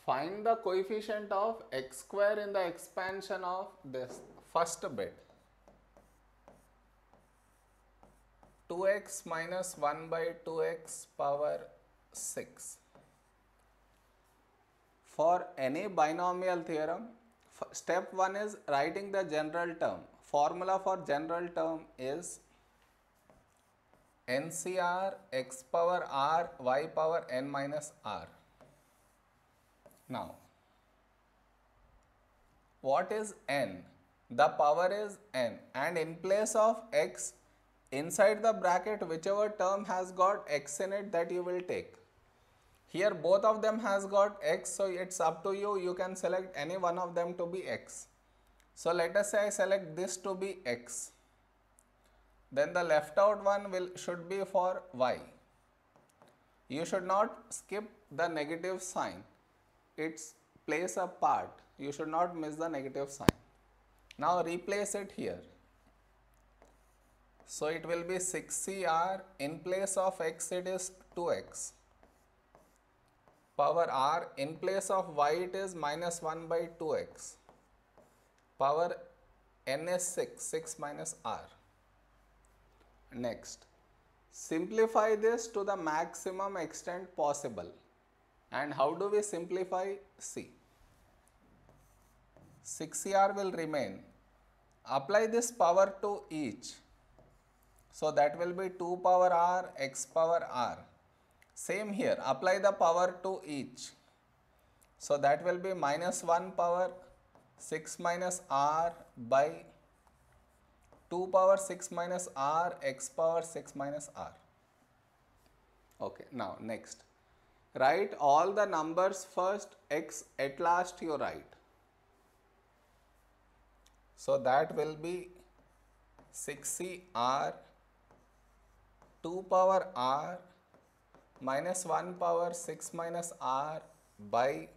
Find the coefficient of x square in the expansion of this first bit. 2x minus 1 by 2x power 6. For any binomial theorem, step 1 is writing the general term. Formula for general term is NCR x power r y power n minus r. Now, what is n? The power is n, and in place of x, inside the bracket whichever term has got x in it, that you will take. Here both of them has got x, so it's up to you. You can select any one of them to be x. So let us say I select this to be x. Then the left out one should be for y. You should not skip the negative sign. It plays a part. You should not miss the negative sign. Now replace it here. So it will be 6cr. In place of x it is 2x. Power r, in place of y it is minus 1 by 2x. Power n is 6 minus r. Next, simplify this to the maximum extent possible. And how do we simplify? See, 6cr will remain. Apply this power to each. So that will be 2 power r x power r. Same here, apply the power to each. So that will be minus 1 power 6 minus r by 2 power 6 minus r x power 6 minus r. Okay, now next. Write all the numbers first, x at last you write. So that will be 6cr 2 power r minus 1 power 6 minus r by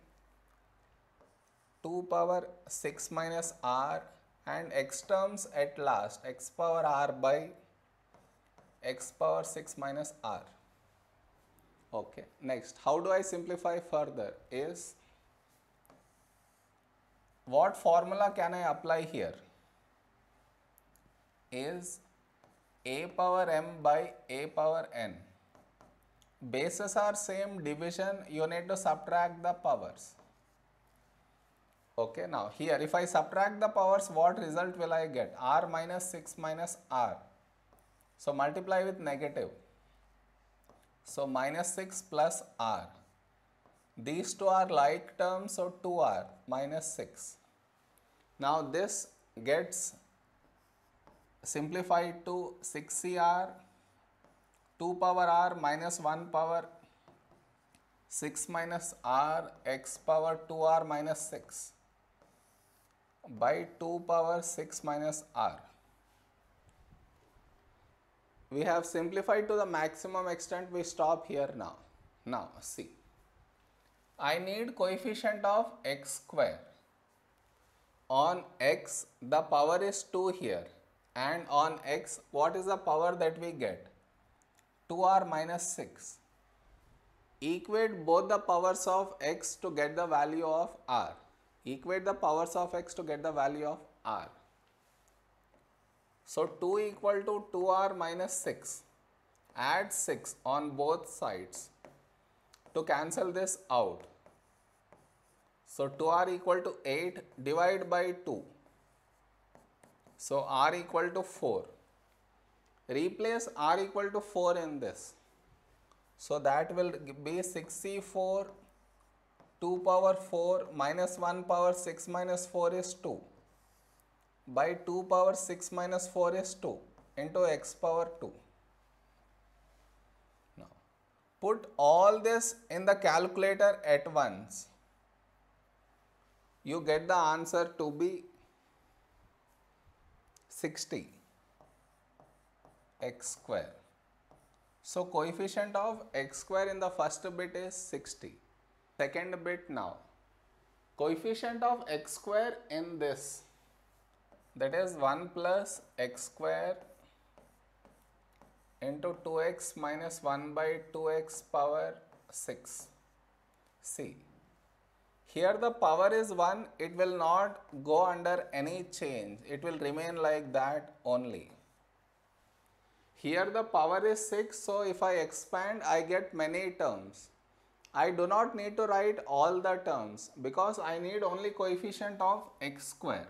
2 power 6 minus r, and x terms at last, x power r by x power 6 minus r. Okay, next, how do I simplify further is, what formula can I apply here? Is a power m by a power n. Bases are same, division you need to subtract the powers. Okay, now here if I subtract the powers, what result will I get? R minus 6 minus r. So multiply with negative. So minus 6 plus r. These two are like terms, so 2r minus 6. Now this gets simplified to 6cr 2 power r minus 1 power 6 minus r x power 2r minus 6 by 2 power 6 minus r. We have simplified to the maximum extent, we stop here now. Now see, I need coefficient of x square. On x the power is 2 here, and on x what is the power that we get? 2r minus 6. Equate both the powers of x to get the value of r. Equate the powers of x to get the value of r. So 2 equal to 2r minus 6. Add 6 on both sides to cancel this out. So 2r equal to 8, divide by 2. So r equal to 4. Replace r equal to 4 in this. So that will be 6c4 2 power 4 minus 1 power 6 minus 4 is 2 by 2 power 6 minus 4 is 2 into x power 2. Now put all this in the calculator at once. You get the answer to be 60 x square. So coefficient of x square in the first bit is 60. Second bit now. Coefficient of x square in this, that is 1 plus x square into 2x minus 1 by 2x power 6. See, Here the power is 1, it will not go under any change, it will remain like that only. Here the power is 6, so if I expand, I get many terms. I do not need to write all the terms because I need only coefficient of x square.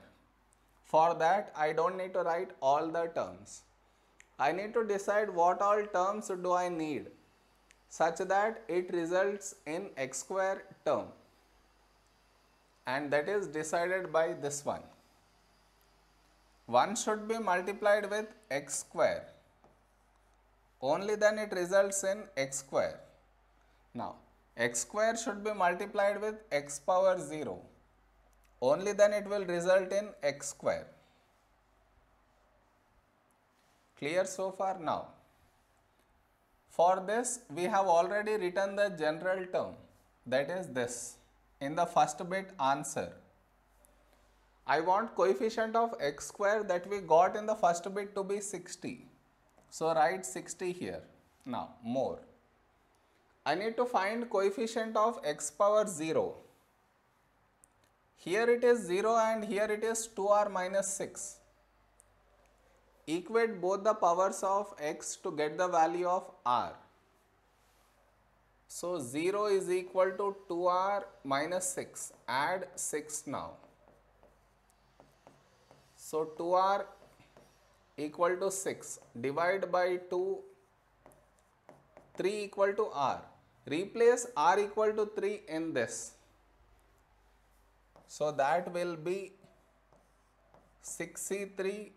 For that, I don't need to write all the terms. I need to decide what all terms do I need such that it results in x square term, and that is decided by this one. 1 should be multiplied with x square. Only then it results in x square. Now, x square should be multiplied with x power 0. Only then it will result in x square. Clear so far? Now, for this we have already written the general term, that is this, in the first bit answer. I want coefficient of x square that we got in the first bit to be 60. So write 60 here. Now more. I need to find coefficient of x power 0. Here it is 0 and here it is 2r minus 6. Equate both the powers of x to get the value of r. So 0 is equal to 2r minus 6. Add 6 now. So 2r equal to 6. Divide by 2. 3 equal to r. Replace r equal to 3 in this. So that will be 6c3,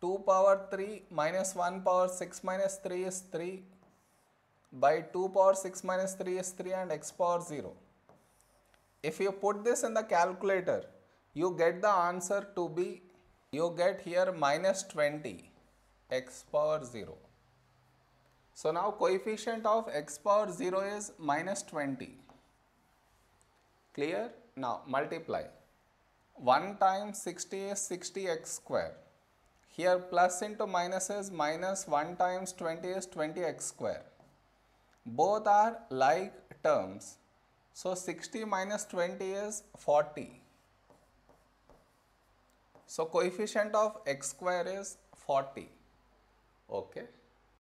2 power 3 minus 1 power 6 minus 3 is 3. By 2 power 6 minus 3 is 3 and x power 0. If you put this in the calculator, you get the answer to be, you get here minus 20 x power 0. So now coefficient of x power 0 is minus 20. Clear? Now multiply. 1 times 60 is 60x square. Here plus into minus is minus 1 times 20 is 20x square. Both are like terms. So 60 minus 20 is 40. So coefficient of x square is 40. Okay.